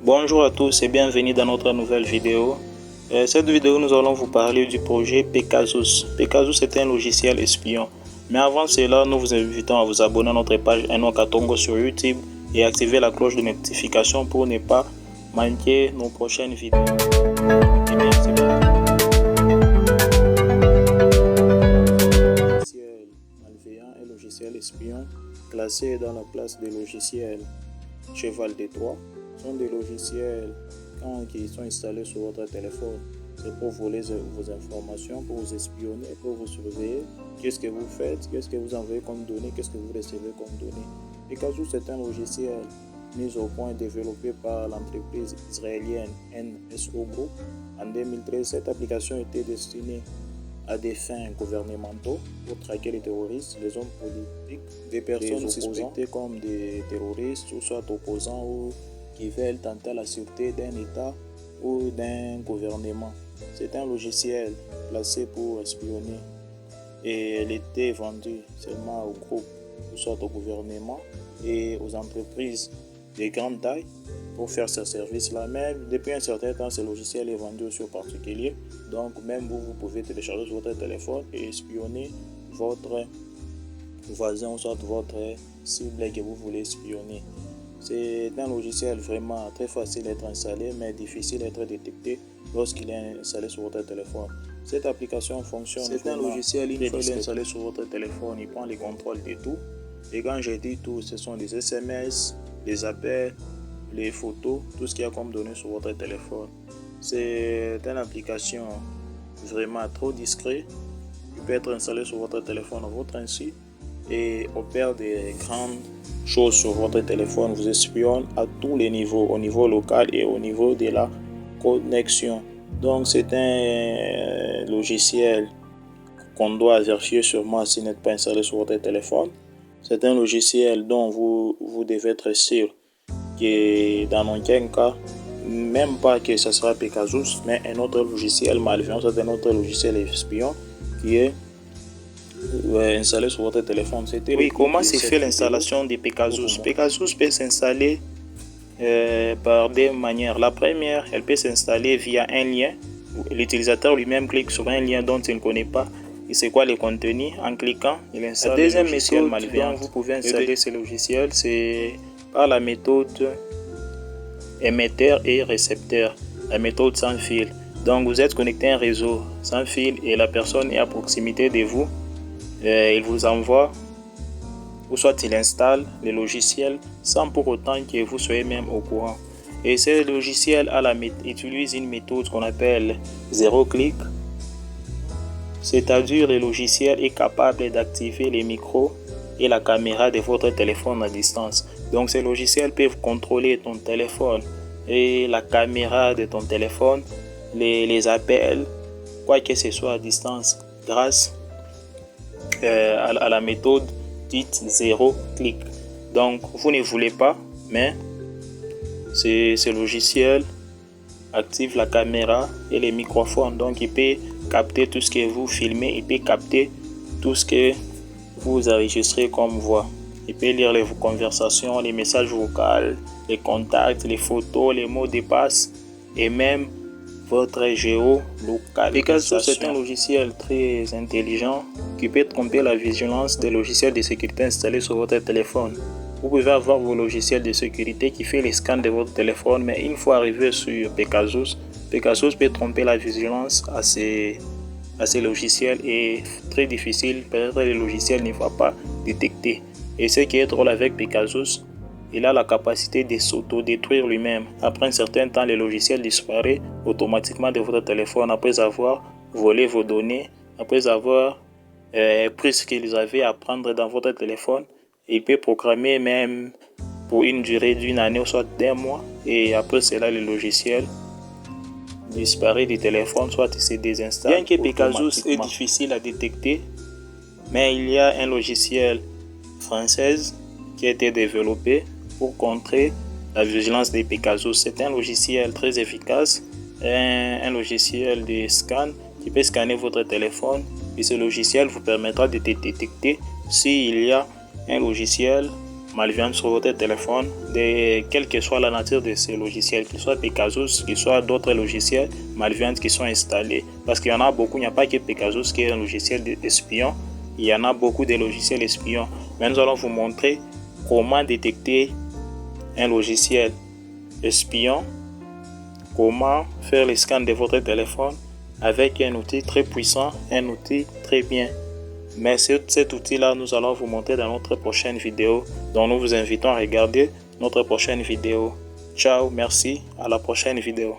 Bonjour à tous et bienvenue dans notre nouvelle vidéo. Cette vidéo, nous allons vous parler du projet Pegasus. Pegasus est un logiciel espion. Mais avant cela, nous vous invitons à vous abonner à notre page Enoch Katongo sur YouTube et activer la cloche de notification pour ne pas manquer nos prochaines vidéos. Et merci logiciel malveillant et logiciel espion classé dans la classe des logiciels Cheval de Troie sont des logiciels qui sont installés sur votre téléphone. C'est pour voler vos informations, pour vous espionner, pour vous surveiller. Qu'est-ce que vous faites, qu'est-ce que vous envoyez comme données, qu'est-ce que vous recevez comme données. Pegasus est un logiciel mis au point et développé par l'entreprise israélienne NSO Group. En 2013, cette application était destinée à des fins gouvernementaux pour traquer les terroristes, les hommes politiques, des personnes suspectées comme des terroristes ou soit opposants ou qui veulent tenter la sûreté d'un État ou d'un gouvernement. C'est un logiciel placé pour espionner et elle était vendue seulement au groupe ou soit au gouvernement et aux entreprises de grande taille pour faire ce service-là. Même depuis un certain temps, ce logiciel est vendu aussi aux particuliers. Donc même vous pouvez télécharger sur votre téléphone et espionner votre voisin ou soit votre cible que vous voulez espionner. C'est un logiciel vraiment très facile d'être installé, mais difficile d'être détecté lorsqu'il est installé sur votre téléphone. Cette application fonctionne. C'est un logiciel, une fois installé sur votre téléphone, il prend les contrôles de tout. Et quand je dis tout, ce sont des SMS, les appels, les photos, tout ce qu'il y a comme données sur votre téléphone. C'est une application vraiment trop discrète qui peut être installée sur votre téléphone à votre insu et opère des grandes choses sur votre téléphone, vous espionne à tous les niveaux, au niveau local et au niveau de la connexion. Donc c'est un logiciel qu'on doit vérifier sûrement s'il n'est pas installé sur votre téléphone. C'est un logiciel dont vous devez être sûr que dans aucun cas, même pas que ce sera Pegasus, mais un autre logiciel malveillant, c'est un autre logiciel espion qui est installé sur votre téléphone. Oui, comment se fait l'installation de Pegasus? Pegasus peut s'installer par deux manières. La première, elle peut s'installer via un lien. L'utilisateur lui-même clique sur un lien dont il ne connaît pas et c'est quoi le contenu. En cliquant, il installe. La deuxième méthode malveillante, vous pouvez installer ce logiciel, c'est par la méthode émetteur et récepteur, la méthode sans fil. Donc vous êtes connecté à un réseau sans fil et la personne est à proximité de vous. Il vous envoie ou soit il installe le logiciel sans pour autant que vous soyez même au courant. Et ce logiciel utilise une méthode qu'on appelle zéro clic, c'est-à-dire le logiciel est capable d'activer les micros et la caméra de votre téléphone à distance. Donc ce logiciel peut contrôler ton téléphone et la caméra de ton téléphone, les appels, quoi que ce soit à distance grâce à la méthode dite zéro clic. Donc vous ne voulez pas, mais ce logiciel active la caméra et les microphones. Donc il peut capter tout ce que vous filmez, il peut capter tout ce que vous enregistrez comme voix. Il peut lire les conversations, les messages vocaux, les contacts, les photos, les mots de passe et même votre géolocalisation. Pegasus c'est un logiciel très intelligent qui peut tromper la vigilance des logiciels de sécurité installés sur votre téléphone. Vous pouvez avoir vos logiciels de sécurité qui fait les scans de votre téléphone, mais une fois arrivé sur Pegasus, Pegasus peut tromper la vigilance à ces logiciels et très difficile, peut-être le logiciel ne va pas détecter. Et ce qui est drôle avec Pegasus, il a la capacité de s'auto-détruire lui-même. Après un certain temps, le logiciel disparaît automatiquement de votre téléphone après avoir volé vos données, après avoir pris ce qu'ils avaient à prendre dans votre téléphone. Il peut programmer même pour une durée d'une année ou soit d'un mois. Et après cela, le logiciel disparaît du téléphone, soit il se désinstalle. Bien que Pegasus est difficile à détecter, mais il y a un logiciel français qui a été développé pour contrer la vigilance des Pegasus. C'est un logiciel très efficace, un logiciel de scan qui peut scanner votre téléphone et ce logiciel vous permettra de détecter s'il y a un logiciel malveillantes sur votre téléphone, quelle que soit la nature de ces logiciels, qu'ils soient Pegasus, qu'ils soient d'autres logiciels malveillants qui sont installés. Parce qu'il y en a beaucoup, il n'y a pas que Pegasus qui est un logiciel espion, il y en a beaucoup de logiciels espions. Mais nous allons vous montrer comment détecter un logiciel espion, comment faire les scans de votre téléphone avec un outil très puissant, un outil très bien. Mais cet outil-là, nous allons vous montrer dans notre prochaine vidéo. Donc nous vous invitons à regarder notre prochaine vidéo. Ciao, merci, à la prochaine vidéo.